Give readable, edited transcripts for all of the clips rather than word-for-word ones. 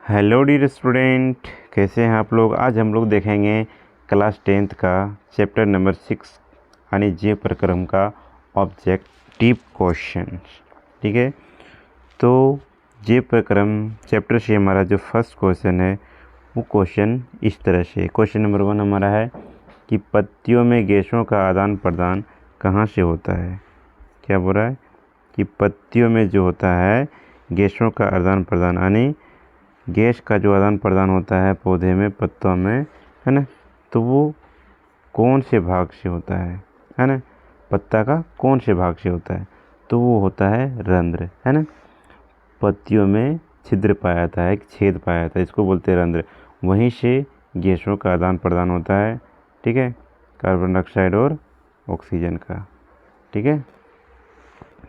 Hello dear student, कैसे हैं आप लोग। आज हम लोग देखेंगे क्लास 10th का चैप्टर नंबर 6 यानी जे प्रक्रम का ऑब्जेक्टिव क्वेश्चन। ठीक है, तो जे प्रक्रम चैप्टर से हमारा जो फर्स्ट क्वेश्चन है वो क्वेश्चन इस तरह से। क्वेश्चन नंबर 1 हमारा है कि पत्तियों में गैसों का आदान प्रदान कहाँ से होता है। क्या बोल रहा है कि पत्तियों में जो होता है गैसों का आदान प्रदान, यानी गैस का जो आदान प्रदान होता है पौधे में, पत्तों में, है ना, तो वो कौन से भाग से होता है ना, पत्ता का कौन से भाग से होता है, तो वो होता है रंध्र, है ना। पत्तियों में छिद्र पाया जाता है, एक छेद पाया जाता है, इसको बोलते हैं रंध्र। वहीं से गैसों का आदान प्रदान होता है, ठीक है, कार्बन डाइऑक्साइड और ऑक्सीजन का। ठीक है,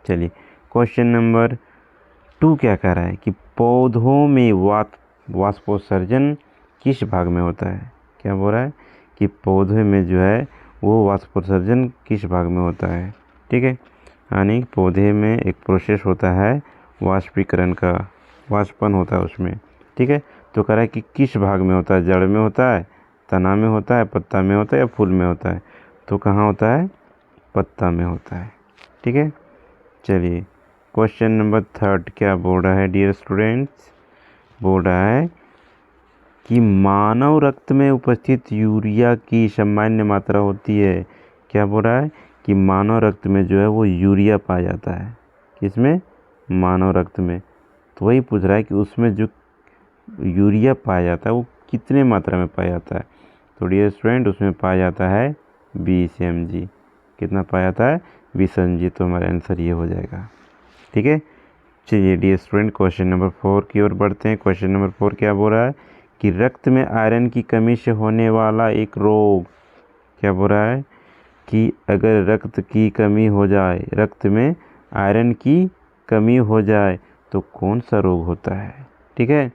चलिए क्वेश्चन नंबर 2 क्या कह रहा है कि पौधों में वाष्पोत्सर्जन किस भाग में होता है। क्या बोल रहा है कि पौधे में जो है वो वाष्पोत्सर्जन किस भाग में होता है। ठीक है, यानी पौधे में एक प्रोसेस होता है वाष्पीकरण का, वाष्पन होता है उसमें। ठीक है, तो कह रहा है कि किस भाग में होता है, जड़ में होता है, तना में होता है, पत्ता में होता है या फूल में होता है, तो कहाँ होता है, पत्ता में होता है। ठीक है, चलिए क्वेश्चन नंबर 3 क्या बोल रहा है डियर स्टूडेंट्स, बोल रहा है कि मानव रक्त में उपस्थित यूरिया की सामान्य मात्रा होती है। क्या बोल रहा है कि मानव रक्त में जो है वो यूरिया पाया जाता है। किसमें, मानव रक्त में। तो वही पूछ रहा है कि उसमें जो यूरिया पाया जाता है वो कितने मात्रा में पाया जाता है। तो डियर स्टूडेंट उसमें पाया जाता है 20 mg। कितना पाया जाता है, 20 mg। तो हमारा आंसर ये हो जाएगा। ठीक है, चलिए डियर स्टूडेंट क्वेश्चन नंबर 4 की ओर बढ़ते हैं। क्वेश्चन नंबर 4 क्या बोल रहा है कि रक्त में आयरन की कमी से होने वाला एक रोग। क्या बोल रहा है कि अगर रक्त की कमी हो जाए, रक्त में आयरन की कमी हो जाए तो कौन सा रोग होता है। ठीक है,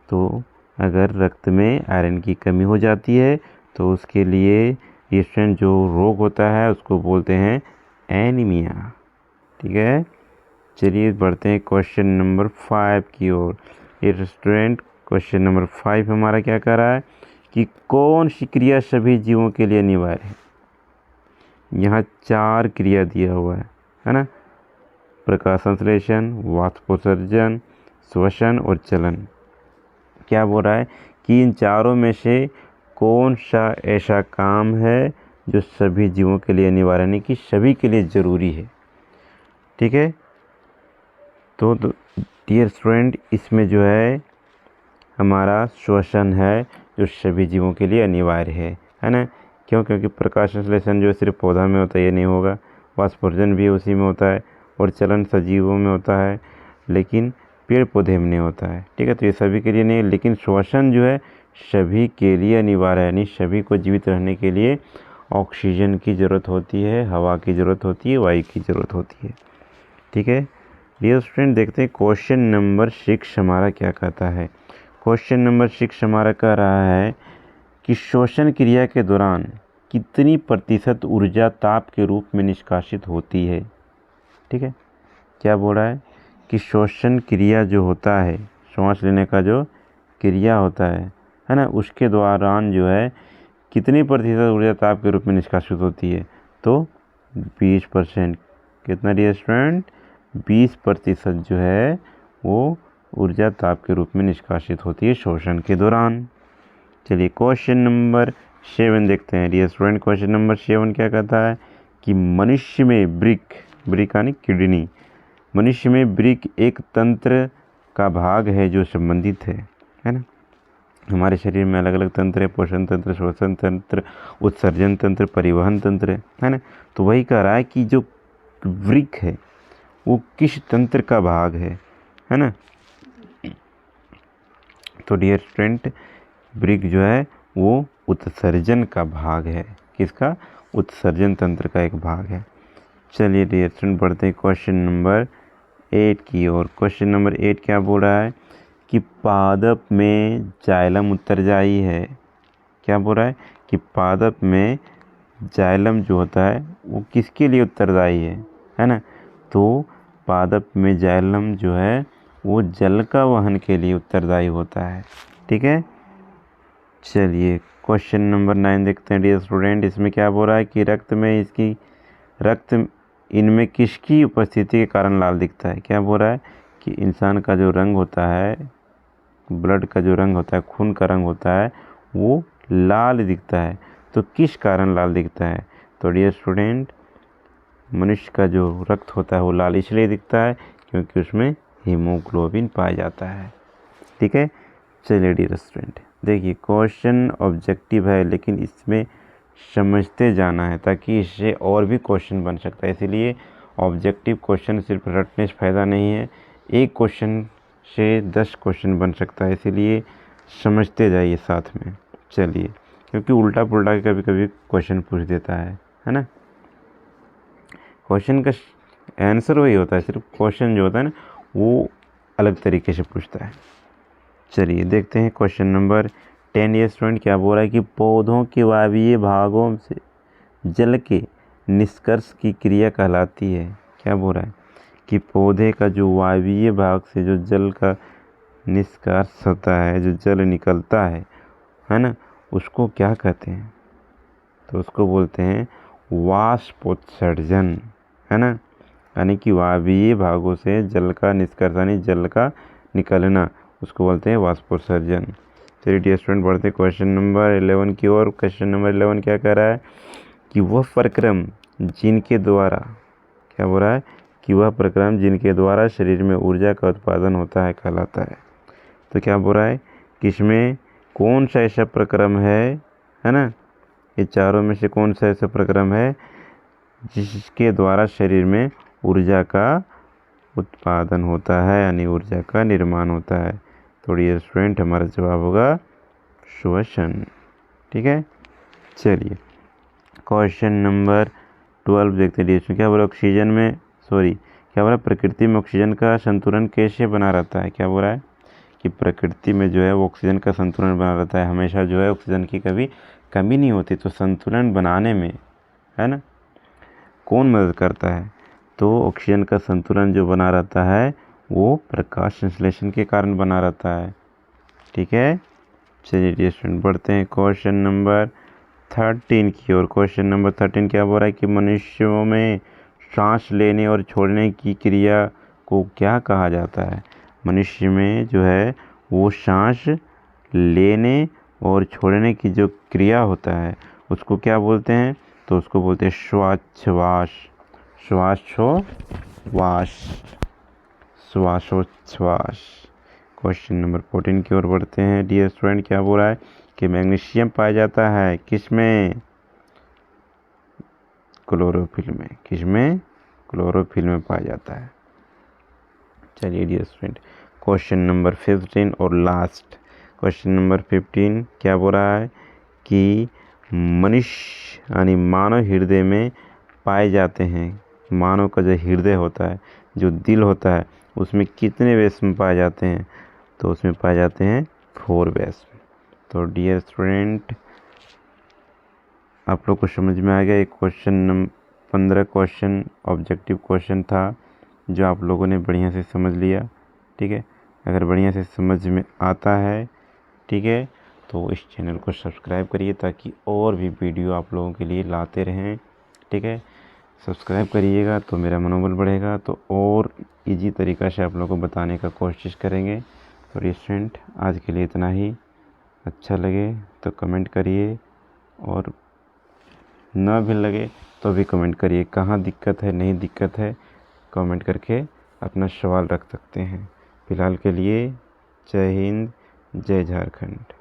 तो अगर रक्त में आयरन की कमी हो जाती है तो उसके लिए स्टूडेंट जो रोग होता है उसको बोलते हैं एनीमिया। ठीक है, चलिए बढ़ते हैं क्वेश्चन नंबर 5 की ओर। ये स्टूडेंट क्वेश्चन नंबर 5 हमारा क्या कह रहा है कि कौन सी क्रिया सभी जीवों के लिए अनिवार्य है। यहाँ 4 क्रिया दिया हुआ है ना, प्रकाश संश्लेषण, वाष्पोत्सर्जन, श्वसन और चलन। क्या बोल रहा है कि इन चारों में से कौन सा ऐसा काम है जो सभी जीवों के लिए अनिवार्य, यानी कि सभी के लिए ज़रूरी है। ठीक है, तो डियर स्टूडेंट इसमें जो है हमारा श्वसन है जो सभी जीवों के लिए अनिवार्य है ना। क्यों, क्योंकि प्रकाश संश्लेषण जो सिर्फ पौधा में होता है ये नहीं होगा, वाष्पोत्सर्जन भी उसी में होता है और चलन सजीवों में होता है लेकिन पेड़ पौधे में नहीं होता है। ठीक है, तो ये सभी के लिए नहीं, लेकिन श्वसन जो है सभी के लिए अनिवार्य है, यानी सभी को जीवित रहने के लिए ऑक्सीजन की ज़रूरत होती है, हवा की ज़रूरत होती है, वायु की ज़रूरत होती है। ठीक है डियर स्टूडेंट, देखते हैं क्वेश्चन नंबर 6 हमारा क्या कहता है। क्वेश्चन नंबर 6 हमारा कह रहा है कि श्वसन क्रिया के दौरान कितनी प्रतिशत ऊर्जा ताप के रूप में निष्कासित होती है। ठीक है, क्या बोल रहा है कि श्वसन क्रिया जो होता है, श्वास लेने का जो क्रिया होता है ना, उसके दौरान जो है कितनी प्रतिशत ऊर्जा ताप के रूप में निष्कासित होती है, तो 20%। कितना डियर स्टूडेंट, 20% जो है वो ऊर्जा ताप के रूप में निष्कासित होती है श्वसन के दौरान। चलिए क्वेश्चन नंबर 7 देखते हैं डियर स्टूडेंट। क्वेश्चन नंबर 7 क्या कहता है कि मनुष्य में ब्रिक यानी किडनी, मनुष्य में ब्रिक एक तंत्र का भाग है जो संबंधित है ना। हमारे शरीर में अलग अलग तंत्र है, पोषण तंत्र, श्वसन तंत्र, उत्सर्जन तंत्र, परिवहन तंत्र है ना। तो वही कह रहा है कि जो वृक्क है वो किस तंत्र का भाग है ना। तो डियर स्टूडेंट वृक्क जो है वो उत्सर्जन का भाग है। किसका, उत्सर्जन तंत्र का एक भाग है। चलिए डियर स्टूडेंट बढ़ते हैं क्वेश्चन नंबर 8 की ओर। क्वेश्चन नंबर 8 क्या बोल रहा है कि पादप में जाइलम उत्तरदायी है। क्या बोल रहा है कि पादप में जाइलम जो होता है वो किसके लिए उत्तरदायी है ना। तो पादप में जाइलम जो है वो जल का वहन के लिए उत्तरदायी होता है। ठीक है, चलिए क्वेश्चन नंबर 9 देखते हैं डियर स्टूडेंट। इसमें क्या बोल रहा है कि रक्त इनमें किसकी उपस्थिति के कारण लाल दिखता है। क्या बोल रहा है कि इंसान का जो रंग होता है, ब्लड का जो रंग होता है, खून का रंग होता है, वो लाल दिखता है। तो किस कारण लाल दिखता है? तो डियर स्टूडेंट, मनुष्य का जो रक्त होता है वो लाल इसलिए दिखता है क्योंकि उसमें हीमोग्लोबिन पाया जाता है। ठीक है, चलिए डियर स्टूडेंट देखिए, क्वेश्चन ऑब्जेक्टिव है लेकिन इसमें समझते जाना है ताकि इससे और भी क्वेश्चन बन सकता है। इसीलिए ऑब्जेक्टिव क्वेश्चन सिर्फ रटने से फ़ायदा नहीं है, एक क्वेश्चन से 10 क्वेश्चन बन सकता है, इसीलिए समझते जाइए साथ में। चलिए, क्योंकि उल्टा पुल्टा कभी कभी क्वेश्चन पूछ देता है ना। क्वेश्चन का आंसर वही होता है, सिर्फ क्वेश्चन जो होता है ना वो अलग तरीके से पूछता है। चलिए देखते हैं क्वेश्चन नंबर 10 ये स्टूडेंट क्या बोल रहा है कि पौधों के वायवीय भागों से जल के निष्कर्ष की क्रिया कहलाती है। क्या बोल रहा है कि पौधे का जो वायवीय भाग से जो जल का निष्कर्ष होता है, जो जल निकलता है ना, उसको क्या कहते हैं? तो उसको बोलते हैं वाष्पोत्सर्जन, है ना। यानी कि वायवीय भागों से जल का निष्कर्ष यानी जल का निकलना, उसको बोलते हैं वाष्पोत्सर्जन। चलिए डियर स्टूडेंट बढ़ते क्वेश्चन नंबर 11 की ओर। क्वेश्चन नंबर 11 क्या कह रहा है कि वह प्रक्रम जिनके द्वारा, क्या बोल रहा है कि वह प्रक्रम जिनके द्वारा शरीर में ऊर्जा का उत्पादन होता है कहलाता है। तो क्या बोल रहा है कि इसमें कौन सा ऐसा प्रक्रम है ना, ये चारों में से कौन सा ऐसा प्रक्रम है जिसके द्वारा शरीर में ऊर्जा का उत्पादन होता है यानी ऊर्जा का निर्माण होता है। तो डियर स्टूडेंट हमारा जवाब होगा श्वसन। ठीक है, चलिए क्वेश्चन नंबर 12 देखते हैं। डियर क्या बोला क्या बोला प्रकृति में ऑक्सीजन का संतुलन कैसे बना रहता है। क्या बोल रहा है कि प्रकृति में जो है वो ऑक्सीजन का संतुलन बना रहता है, हमेशा जो है ऑक्सीजन की कभी कमी नहीं होती। तो संतुलन बनाने में, है ना, कौन मदद करता है? तो ऑक्सीजन का संतुलन जो बना रहता है वो प्रकाश संश्लेषण के कारण बना रहता है। ठीक है, चलिए डियर स्टूडेंट बढ़ते हैं क्वेश्चन नंबर 13 की ओर। क्वेश्चन नंबर 13 क्या बोल रहा है कि मनुष्यों में सांस लेने और छोड़ने की क्रिया को क्या कहा जाता है। मनुष्य में जो है वो सांस लेने और छोड़ने की जो क्रिया होता है उसको क्या बोलते हैं? तो उसको बोलते हैं श्वासोच्छ्वास, श्वासोच्छ्वास। क्वेश्चन नंबर 14 की ओर बढ़ते हैं। डियर स्टूडेंट क्या बोल रहा है कि मैग्नीशियम पाया जाता है किसमें? क्लोरोफिल में। किसमें? क्लोरोफिल में पाया जाता है। चलिए डियर स्टूडेंट क्वेश्चन नंबर 15 और लास्ट क्वेश्चन नंबर 15 क्या बोल रहा है कि मनुष्य यानी मानव हृदय में पाए जाते हैं, मानव का जो हृदय होता है, जो दिल होता है, उसमें कितने वैश्म पाए जाते हैं? तो उसमें पाए जाते हैं 4 वैश्म। तो डियर स्टूडेंट आप लोग को समझ में आ गया। एक question number 15 question objective question था जो आप लोगों ने बढ़िया से समझ लिया। ठीक है, अगर बढ़िया से समझ में आता है, ठीक है, तो इस चैनल को सब्सक्राइब करिए ताकि और भी वीडियो आप लोगों के लिए लाते रहें। ठीक है, सब्सक्राइब करिएगा तो मेरा मनोबल बढ़ेगा, तो और इजी तरीक़ा से आप लोगों को बताने का कोशिश करेंगे। तो स्टूडेंट आज के लिए इतना ही। अच्छा लगे तो कमेंट करिए और ना भी लगे तो भी कमेंट करिए, कहाँ दिक्कत है नहीं दिक्कत है कमेंट करके अपना सवाल रख सकते हैं। फ़िलहाल के लिए जय हिंद, जय झारखंड।